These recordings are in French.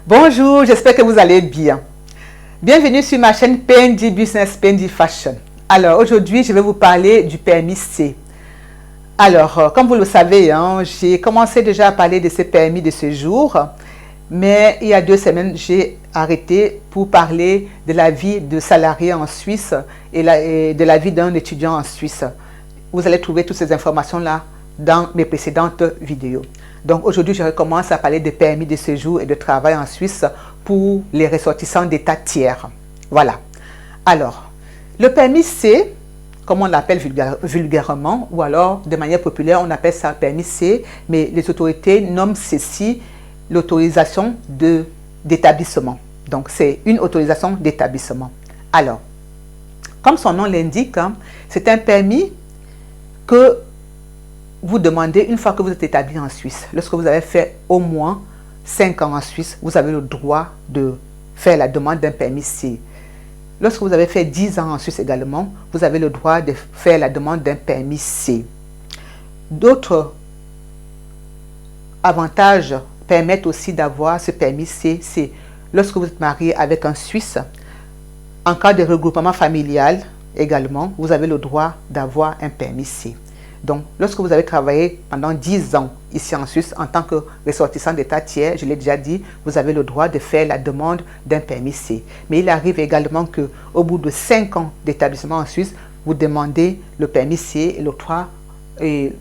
Bonjour, j'espère que vous allez bien. Bienvenue sur ma chaîne PND Business, PND Fashion. Alors aujourd'hui, je vais vous parler du permis C. Alors, comme vous le savez, j'ai commencé déjà à parler de ce permis de séjour, mais il y a 2 semaines, j'ai arrêté pour parler de la vie de salarié en Suisse et de la vie d'un étudiant en Suisse. Vous allez trouver toutes ces informations-là dans mes précédentes vidéos. Donc aujourd'hui, je recommence à parler de permis de séjour et de travail en Suisse pour les ressortissants d'États tiers. Voilà. Alors, le permis C, comme on l'appelle vulgairement, ou alors de manière populaire, on appelle ça permis C, mais les autorités nomment ceci l'autorisation d'établissement. Donc c'est une autorisation d'établissement. Alors, comme son nom l'indique, c'est un permis que vous demandez une fois que vous êtes établi en Suisse. Lorsque vous avez fait au moins 5 ans en Suisse, vous avez le droit de faire la demande d'un permis C. Lorsque vous avez fait 10 ans en Suisse également, vous avez le droit de faire la demande d'un permis C. D'autres avantages permettent aussi d'avoir ce permis C. C'est lorsque vous êtes marié avec un Suisse, en cas de regroupement familial également, vous avez le droit d'avoir un permis C. Donc, lorsque vous avez travaillé pendant 10 ans ici en Suisse en tant que ressortissant d'État tiers, je l'ai déjà dit, vous avez le droit de faire la demande d'un permis C. Mais il arrive également qu'au bout de 5 ans d'établissement en Suisse, vous demandez le permis C et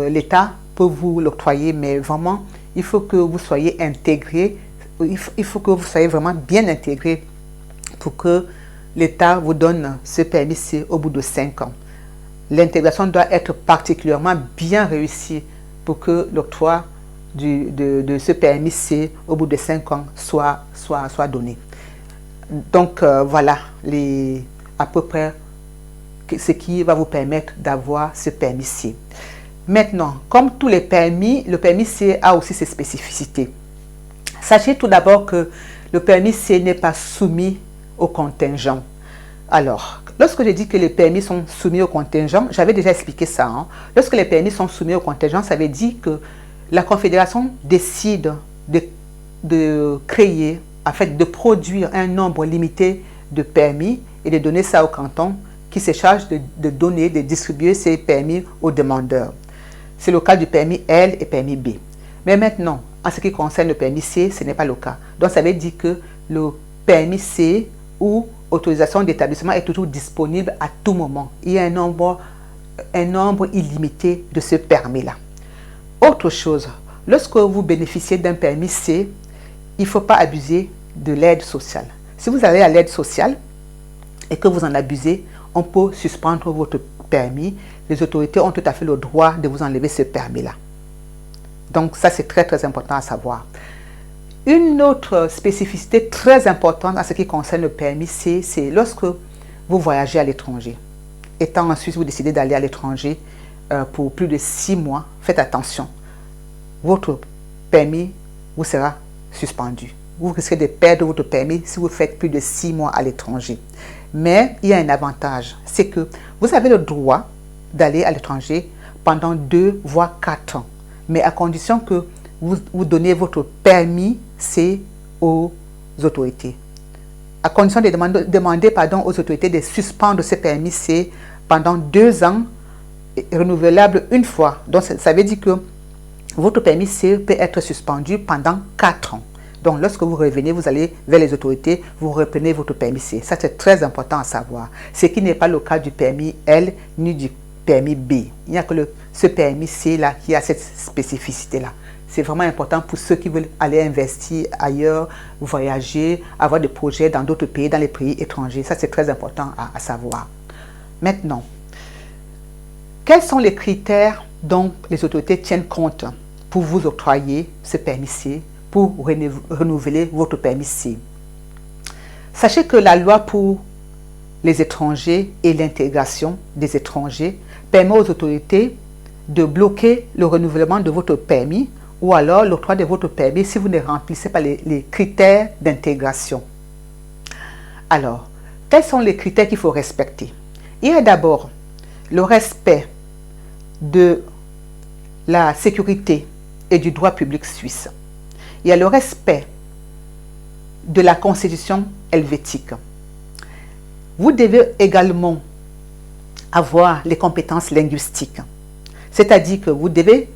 l'État peut vous l'octroyer, mais vraiment, il faut que vous soyez intégré, il faut que vous soyez vraiment bien intégré pour que l'État vous donne ce permis C au bout de 5 ans. L'intégration doit être particulièrement bien réussie pour que l'octroi de ce permis C au bout de 5 ans soit donné. Donc voilà à peu près ce qui va vous permettre d'avoir ce permis C. Maintenant, comme tous les permis, le permis C a aussi ses spécificités. Sachez tout d'abord que le permis C n'est pas soumis au contingent. Alors, lorsque je dis que les permis sont soumis au contingent, j'avais déjà expliqué ça. Lorsque les permis sont soumis au contingent, ça veut dire que la Confédération décide de créer, en fait, de produire un nombre limité de permis et de donner ça au canton qui se charge de donner, de distribuer ces permis aux demandeurs. C'est le cas du permis L et permis B. Mais maintenant, en ce qui concerne le permis C, ce n'est pas le cas. Donc, ça veut dire que le permis C ou autorisation d'établissement est toujours disponible à tout moment. Il y a un nombre illimité de ce permis-là. Autre chose, lorsque vous bénéficiez d'un permis C, il ne faut pas abuser de l'aide sociale. Si vous allez à l'aide sociale et que vous en abusez, on peut suspendre votre permis. Les autorités ont tout à fait le droit de vous enlever ce permis-là. Donc ça, c'est très très important à savoir. Une autre spécificité très importante en ce qui concerne le permis C, c'est lorsque vous voyagez à l'étranger. Étant en Suisse, vous décidez d'aller à l'étranger pour plus de 6 mois, faites attention. Votre permis vous sera suspendu. Vous risquez de perdre votre permis si vous faites plus de 6 mois à l'étranger. Mais il y a un avantage, c'est que vous avez le droit d'aller à l'étranger pendant 2 voire 4 ans. Mais à condition que vous donnez votre permis C aux autorités. À condition de demander aux autorités de suspendre ce permis C pendant 2 ans, renouvelable une fois. Donc ça veut dire que votre permis C peut être suspendu pendant 4 ans. Donc lorsque vous revenez, vous allez vers les autorités, vous reprenez votre permis C. Ça c'est très important à savoir. Ce qui n'est pas le cas du permis L ni du permis B. Il n'y a que ce permis C là qui a cette spécificité là. C'est vraiment important pour ceux qui veulent aller investir ailleurs, voyager, avoir des projets dans d'autres pays, dans les pays étrangers. Ça, c'est très important à savoir. Maintenant, quels sont les critères dont les autorités tiennent compte pour vous octroyer ce permis C, pour renouveler votre permis C? Sachez que la loi pour les étrangers et l'intégration des étrangers permet aux autorités de bloquer le renouvellement de votre permis ou alors l'octroi de votre permis si vous ne remplissez pas les critères d'intégration. Alors, quels sont les critères qu'il faut respecter? Il y a d'abord le respect de la sécurité et du droit public suisse. Il y a le respect de la Constitution helvétique. Vous devez également avoir les compétences linguistiques. C'est-à-dire que vous devez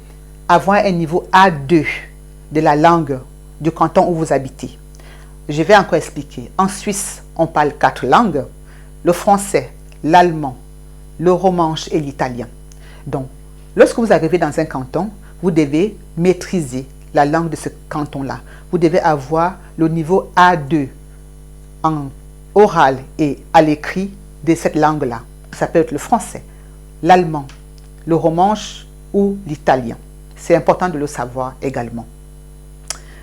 avoir un niveau A2 de la langue du canton où vous habitez. Je vais encore expliquer. En Suisse, on parle 4 langues, le français, l'allemand, le romanche et l'italien. Donc, lorsque vous arrivez dans un canton, vous devez maîtriser la langue de ce canton-là. Vous devez avoir le niveau A2 en oral et à l'écrit de cette langue-là. Ça peut être le français, l'allemand, le romanche ou l'italien. C'est important de le savoir également.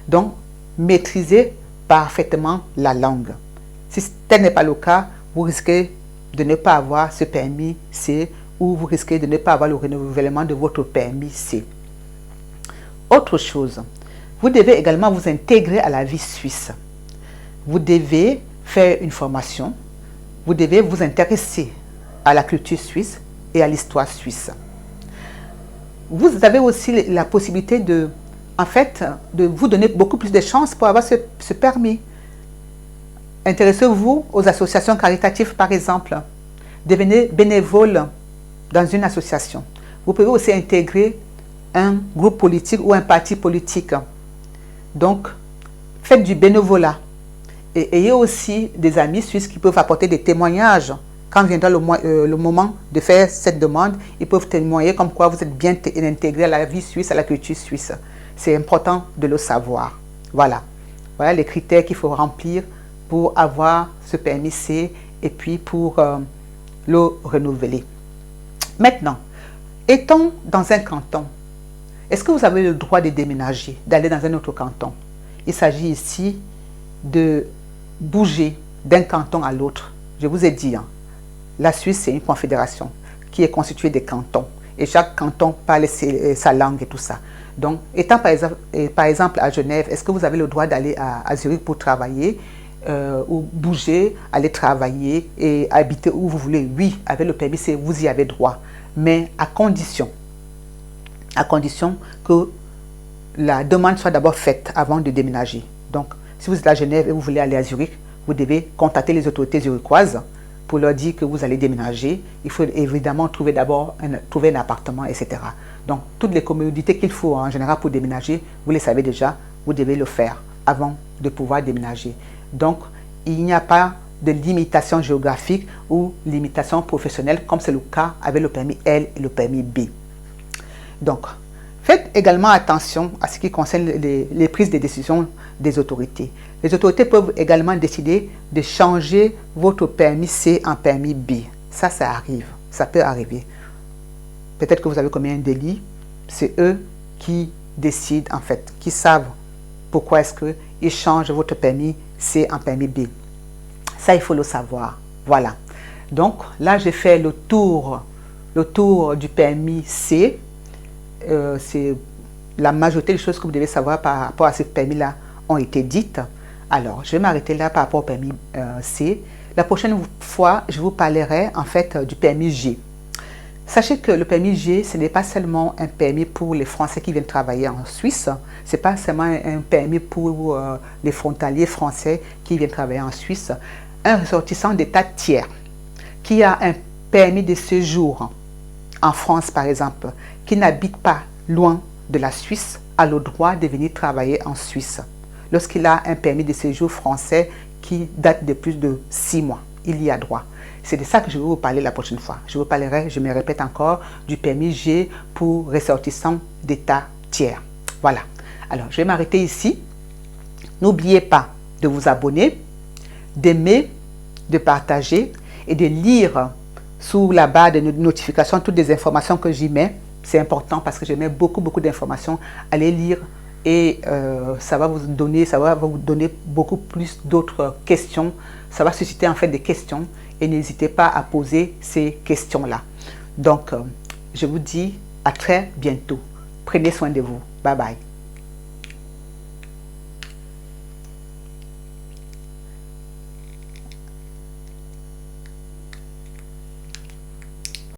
Donc, maîtrisez parfaitement la langue. Si tel n'est pas le cas, vous risquez de ne pas avoir ce permis C ou vous risquez de ne pas avoir le renouvellement de votre permis C. Autre chose, vous devez également vous intégrer à la vie suisse. Vous devez faire une formation, vous devez vous intéresser à la culture suisse et à l'histoire suisse. Vous avez aussi la possibilité de vous donner beaucoup plus de chances pour avoir ce permis. Intéressez-vous aux associations caritatives, par exemple. Devenez bénévole dans une association. Vous pouvez aussi intégrer un groupe politique ou un parti politique. Donc, faites du bénévolat. Et ayez aussi des amis suisses qui peuvent apporter des témoignages. Quand viendra le moment de faire cette demande, ils peuvent témoigner comme quoi vous êtes bien intégré à la vie suisse, à la culture suisse. C'est important de le savoir. Voilà. Voilà les critères qu'il faut remplir pour avoir ce permis C et puis pour le renouveler. Maintenant, étant dans un canton, est-ce que vous avez le droit de déménager, d'aller dans un autre canton? Il s'agit ici de bouger d'un canton à l'autre. Je vous ai dit, hein, la Suisse, c'est une confédération qui est constituée des cantons. Et chaque canton parle sa langue et tout ça. Donc, étant par exemple à Genève, est-ce que vous avez le droit d'aller à Zurich pour travailler ou bouger, aller travailler et habiter où vous voulez? Oui, avec le permis C, vous y avez droit. Mais à condition que la demande soit d'abord faite avant de déménager. Donc, si vous êtes à Genève et vous voulez aller à Zurich, vous devez contacter les autorités zurichoises pour leur dire que vous allez déménager. Il faut évidemment trouver d'abord un appartement, etc. Donc, toutes les commodités qu'il faut en général pour déménager, vous les savez déjà, vous devez le faire avant de pouvoir déménager. Donc, il n'y a pas de limitation géographique ou limitation professionnelle comme c'est le cas avec le permis L et le permis B. Donc, faites également attention à ce qui concerne les prises de décision des autorités. Les autorités peuvent également décider de changer votre permis C en permis B. Ça arrive, ça peut arriver. Peut-être que vous avez commis un délit, c'est eux qui décident en fait, qui savent pourquoi est-ce qu'ils changent votre permis C en permis B. Ça, il faut le savoir. Voilà. Donc, là, j'ai fait le tour du permis C. C'est la majorité des choses que vous devez savoir par rapport à ce permis-là ont été dites. Alors, je vais m'arrêter là par rapport au permis C. La prochaine fois, je vous parlerai en fait du permis G. Sachez que le permis G, ce n'est pas seulement un permis pour les Français qui viennent travailler en Suisse. Ce n'est pas seulement un permis pour les frontaliers français qui viennent travailler en Suisse. Un ressortissant d'État tiers qui a un permis de séjour en France, par exemple, qui n'habite pas loin de la Suisse, a le droit de venir travailler en Suisse. Lorsqu'il a un permis de séjour français qui date de plus de 6 mois, il y a droit. C'est de ça que je vais vous parler la prochaine fois. Je vous parlerai, je me répète encore, du permis G pour ressortissants d'État tiers. Voilà. Alors, je vais m'arrêter ici. N'oubliez pas de vous abonner, d'aimer, de partager et de lire sous la barre de notification toutes les informations que j'y mets. C'est important parce que je mets beaucoup d'informations. Allez lire et ça va vous donner beaucoup plus d'autres questions. Ça va susciter en fait des questions et n'hésitez pas à poser ces questions-là. Donc, je vous dis à très bientôt. Prenez soin de vous. Bye bye.